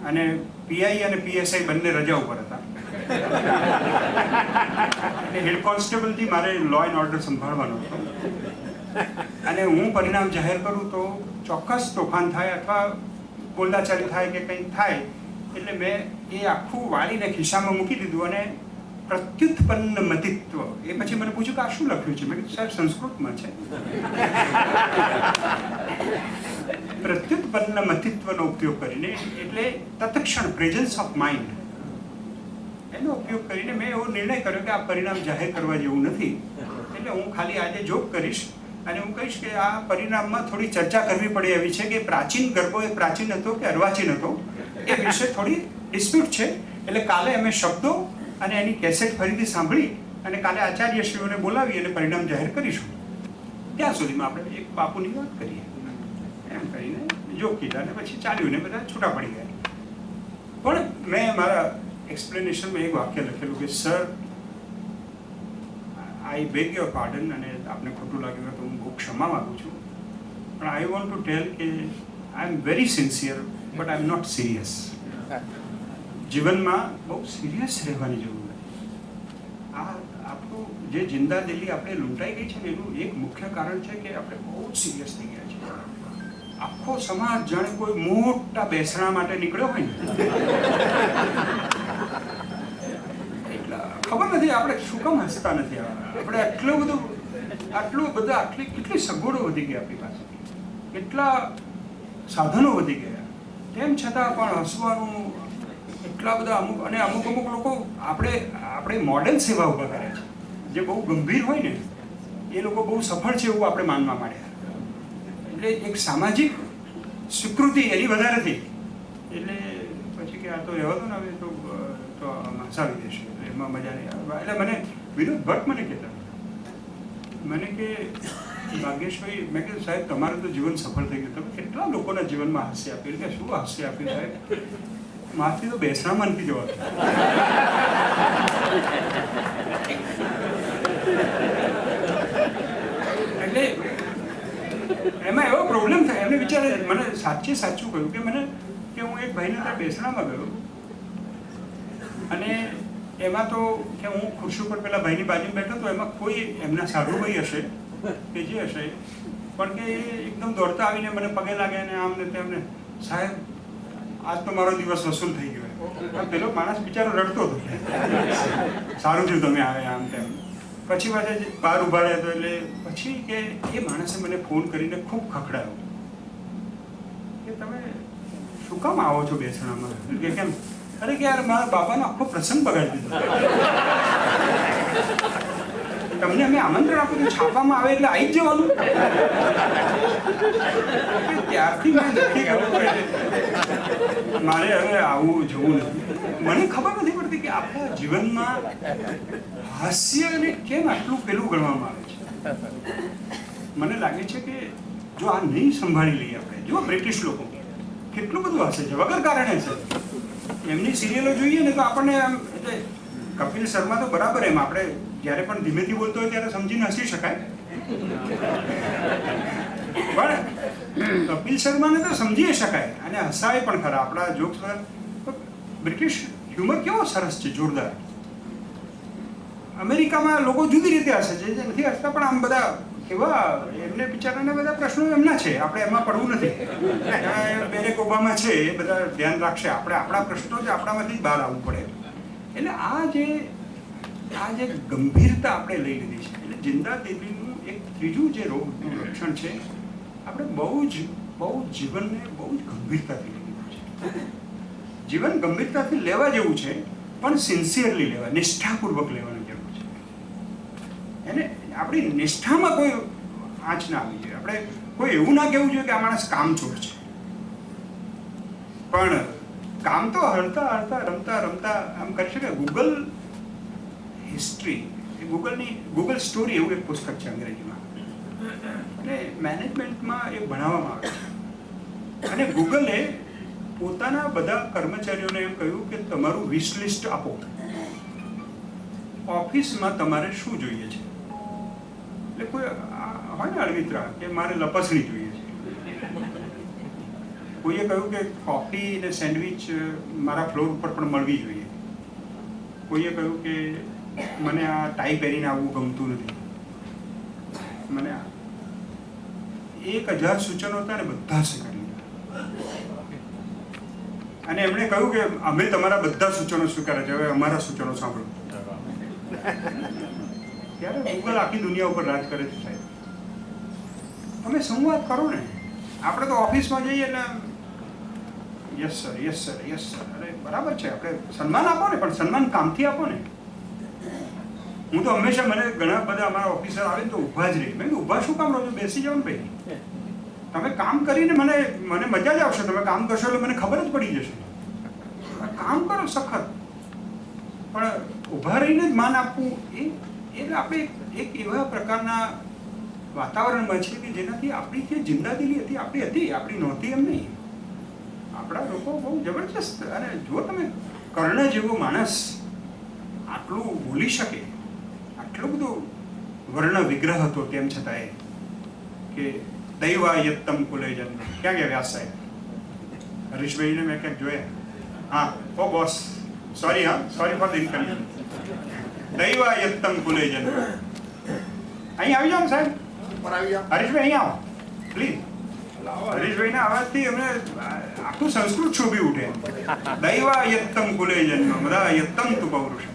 [SPEAKER 3] અને પીઆઈ અને પીએસઆઈ બંને રજા ઉપર હતા, એટલે હેડ કોન્સ્ટેબલથી મારે લો એન્ડ ઓર્ડર સંભાળવાનો હતો. અને હું પરિણામ જાહેર કરું તો ચોક્કસ તોફાન થાય અથવા બોલાચાલી થાય કે કંઈક થાય. એટલે મેં એ આખું વાળીને ખિસ્સામાં મૂકી દીધું અને પ્રત્યુત્પન્ન મતિત્વ, એ પછી મને પૂછ્યું કે આ શું લખ્યું છે? મેં કીધું સાહેબ સંસ્કૃતમાં છે. પ્રત્યુત્પન્ન મતિત્વનો ઉપયોગ કરીને, એટલે તત્ક્ષણ પ્રેઝન્સ ઓફ માઇન્ડ, એનો ઉપયોગ કરીને મેં એવો નિર્ણય કર્યો કે આ પરિણામ જાહેર કરવા જેવું નથી. એટલે હું ખાલી આજે જોક કરીશ અને હું કહીશ કે આ પરિણામમાં થોડી ચર્ચા કરવી પડે એવી છે કે પ્રાચીન ગરબો એ પ્રાચીન હતો કે અર્વાચીન હતો, એ વિશે થોડી ડિસ્પ્યુટ છે. એટલે કાલે અમે શબ્દો અને એની કેસેટ ફરીથી સાંભળી અને કાલે આચાર્યશ્રીઓને બોલાવી અને પરિણામ જાહેર કરીશું. ત્યાં સુધીમાં આપણે એક બાપુની વાત કરીએ એમ કરીને જોક કીધા અને પછી ચાલ્યું ને બધા છૂટા પડી ગયા. પણ મેં મારા એક્સપ્લેનેશનમાં એક વાક્ય લખેલું કે sir, I bag your pardon, અને આપને ખોટું લાગ્યું તો હું બહુ ક્ષમા માગું છું, પણ આઈ વોન્ટ ટુ ટેલ કે I am very sincere but I am not serious. જીવનમાં બહુ સિરિયસ રહેવાની જરૂર નથી. આ આપણું જે જિંદાદિલી આપણે લૂંટાઈ ગઈ છે ને એનું એક મુખ્ય કારણ છે કે આપણે બહુ જ સિરિયસ થઈ ગયા છીએ. આખો સમાજ જાણે કોઈ મોટા બેસણા માટે નીકળ્યો હોય ને એટલા ખબર નથી આપણે શું કામ હસતા નથી. આપણે કેટલી સગવડો વધી ગઈ આપણી પાસે, કેટલા સાધનો વધી ગયા, તેમ છતાં પણ હસવાનું એટલા બધા અમુક લોકો આપણે મોડેલ સેવા ઊભા કરે છે જે બહુ ગંભીર હોય ને એ લોકો બહુ સફળ છે એવું આપણે માનવા માંડ્યા. એટલે એક સામાજિક સ્વીકૃતિ એની વધારે થઈ એટલે પછી કે આ તો રહેવા દો ને હવે તો હસાવી દેશે એટલે એમાં મજા નહીં આવે. એટલે મને વિનોદ ભટ્ટ મને કહેતા મને કે ભાગ્યેશભાઈ, મેં કીધું સાહેબ તમારું તો જીવન સફળ થઈ ગયું, તમે કેટલા લોકોના જીવનમાં હાસ્ય આપ્યું. કે શું હાસ્ય આપ્યું સાહેબ, માથી તો બેસણામાં નથી જવાતું. એટલે એમાં એવો પ્રોબ્લેમ થાય એમને વિચારે મને સાચું કહ્યું કે હું એક ભાઈને ત્યાં બેસણામાં ગયો અને એમાં તો કે હું ખુરશી ઉપર પેલા ભાઈની બાજુમાં બેઠો તો એમાં કોઈ એમના સાધુભાઈ હશે કે જે હશે પણ કે એકદમ દોડતા આવીને મને પગે લાગે અને આમ ને તેમને, સાહેબ આજ તો મારો દિવસ વસૂલ થઈ ગયો. પેલો માણસ બિચારો રડતો હતો, સારું થયું તમે આવ્યા આમ તેમ. પછી પાછા બહાર ઉભા રહ્યા તો એટલે પછી કે એ માણસે મને ફોન કરીને ખૂબ ખખડાયો કે તમે શું કામ આવો છો બેસણામાં? કે કેમ? અરે કે યાર મારા બાપાનો આખો પ્રસંગ બગાડી દીધો. તમને અમે આમંત્રણ આપ્યું તો છાપામાં આવે એટલે આવી જ જવાનું. ત્યારથી મેં નક્કી કર્યું મારે હવે આવું જવું નથી. મને ખબર નથી પડતી કે આપણા જીવનમાં હાસ્યને કેમ આટલું પેલું ગણવામાં આવે છે. મને લાગે છે કે જો આ નહીં સંભાળી લઈએ આપણે, જો બ્રિટિશ લોકો કેટલું બધું હસે છે વગર કારણે છે. એમની સિરિયલો જોઈએ ને તો આપણને આમ એટલે કપિલ શર્મા તો બરાબર એમ આપણે જ્યારે પણ ધીમેથી બોલતો હોય ત્યારે સમજીને હસી શકાય, પણ કપિલ શર્માને તો સમજી શકાય અને હસાય પણ ખરા આપણા જોક્સ. બ્રિટિશ હ્યુમર કેવો સરસ છે, જોરદાર. અમેરિકામાં લોકો જુદી રીતે હસે છે, જે નથી હસતા પણ આમ બધા કેવા એમને બિચારાને બધા પ્રશ્નો એમના છે, આપણે એમાં પડવું નથી. બેરેક ઓબામા છે એ બધા ધ્યાન રાખશે, આપણે આપણા પ્રશ્નો છે આપણામાંથી જ બહાર આવવું પડે. એટલે આ જે ગંભીરતા આપણે લઈ લીધી છે એટલે જિંદા દિલીનું એક ત્રીજું જે રોગનું લક્ષણ છે, આપણે બહુ જ જીવનને બહુ જ ગંભીરતાથી લઈ લીધું છે. જીવન ગંભીરતાથી લેવા જેવું છે પણ સિન્સિયરલી લેવા, નિષ્ઠાપૂર્વક લેવાની જરૂર છે. એને આપણી નિષ્ઠામાં કોઈ આંચ ના આવી જોઈએ. આપણે કોઈ એવું ના કહેવું જોઈએ કે આ માણસ કામચોર છે, પણ કામ તો હરતા રમતા આમ કરી શકે. ગૂગલ હિસ્ટ્રી, ગૂગલ સ્ટોરી એવું એક પુસ્તક છે અંગ્રેજીમાં, અને મેનેજમેન્ટમાં એ ભણાવવામાં આવે છે. અને ગૂગલે પોતાના બધા કર્મચારીઓને એમ કહ્યું કે તમારું વિશ લિસ્ટ આપો, ઓફિસમાં તમારે શું જોઈએ છે. એટલે કોઈ હોય ને અળવિતરા કે મારે લપસણી જોઈએ છે, કોઈએ કહ્યું કે કોફી અને સેન્ડવિચ મારા ફ્લોર ઉપર પણ મળવી જોઈએ, કોઈએ કહ્યું કે મને આ ટાઈ પહેરીને આવવું ગમતું નથી. મને 1000 સૂચનો હતા ને બધા સ્વીકારી લીધા. અને એમણે કહ્યું કે અમે તમારા બધા સૂચનો સ્વીકારે છે, હવે અમારા સૂચનો સાંભળો. ત્યારે ગૂગલ આખી દુનિયા ઉપર રાજ કરે છે સાહેબ. તમે સંવાદ કરો ને, આપણે તો ઓફિસમાં જઈએ એટલે યસ સર. અરે બરાબર છે, આપણે સન્માન આપો ને, પણ સન્માન કામથી આપો ને. હું તો હંમેશા, મને ઘણા બધા અમારા ઓફિસર આવે ને તો ઊભા જ રહી. મેં ઊભા શું કામ રહો છો, બેસી જાઓ ને ભાઈ. તમે કામ કરીને મને મજા જ આવશે. તમે કામ કરશો એટલે મને ખબર જ પડી જશે. કામ કરો સખત, પણ ઊભા રહીને જ માન આપવું એટલે આપણે એક એવા પ્રકારના વાતાવરણમાં છે કે જેનાથી આપણી જે જિંદાદિલી હતી આપણી નહોતી એમ નહીં. આપણા લોકો બહુ જબરજસ્ત. અને જો તમે કર્ણ જેવો માણસ આટલું બોલી શકે, આટલું બધું વર્ણ વિગ્રહ હતો, તેમ છતાં કે દૈવાયત્તમ કુલે જન્મ. ક્યાં ગયા વ્યાસ સાહેબ? હરીશભાઈને મેં ક્યાંક જોયા. હા, ઓ બોસ, સોરી ફોર ધ ઇન્કન્વીનિયન્સ. દૈવાયત્તમ કુલે જન્મ. અહીં આવી જાઓ ને સાહેબ, હરીશભાઈ અહીં આવો પ્લીઝ. હરીશભાઈના અવાજથી અમને આખું સંસ્કૃત શોભી ઉઠે. દૈવા યત્તમ કુલે જન્મ બધા યત્તમ તુ પૌરુષ.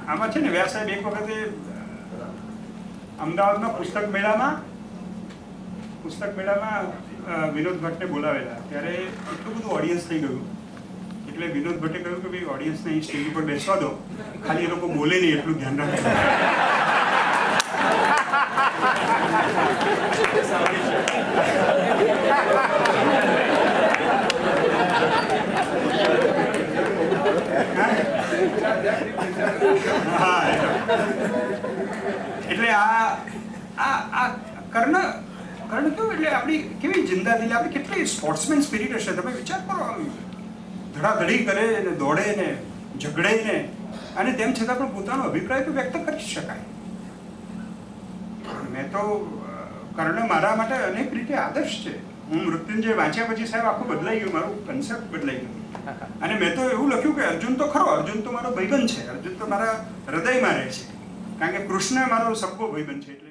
[SPEAKER 3] આમાં છે ને વ્યાસ સાહેબ એક વખતે અમદાવાદમાં પુસ્તક મેળામાં વિનોદ ભટ્ટને બોલાવેલા. ત્યારે એટલું બધું ઓડિયન્સ થઈ ગયું એટલે વિનોદ ભટ્ટે કહ્યું કે ભાઈ ઓડિયન્સને અહીં સ્ટેજ ઉપર બેસવા દો, ખાલી એ લોકો બોલે નહીં એટલું ધ્યાન રાખજો. હા એટલે આ કર્ણ કેવું એટલે આપણી કેવી જિંદા દિલ, આપણી કેટલી સ્પોર્ટ્સમેન સ્પિરિટ હશે. તમે વિચાર કરો, ધડાધડી કરે ને દોડે ને ઝઘડે ને, અને તેમ છતાં પણ પોતાનો અભિપ્રાય તો વ્યક્ત કરી શકાય. મેં તો કર્ણ મારા માટે અનેક રીતે આદર્શ છે. હું મૃત્યુંજય વાંચ્યા પછી સાહેબ આખું બદલાઈ ગયું, મારું કન્સેપ્ટ બદલાઈ ગયું. અને મેં તો એવું લખ્યું કે અર્જુન તો ખરો, અર્જુન તો મારો ભાઈબંધ છે, અર્જુન તો મારા હૃદયમાં રહે છે, કારણ કે કૃષ્ણ મારો સગો ભાઈબંધ છે. એટલે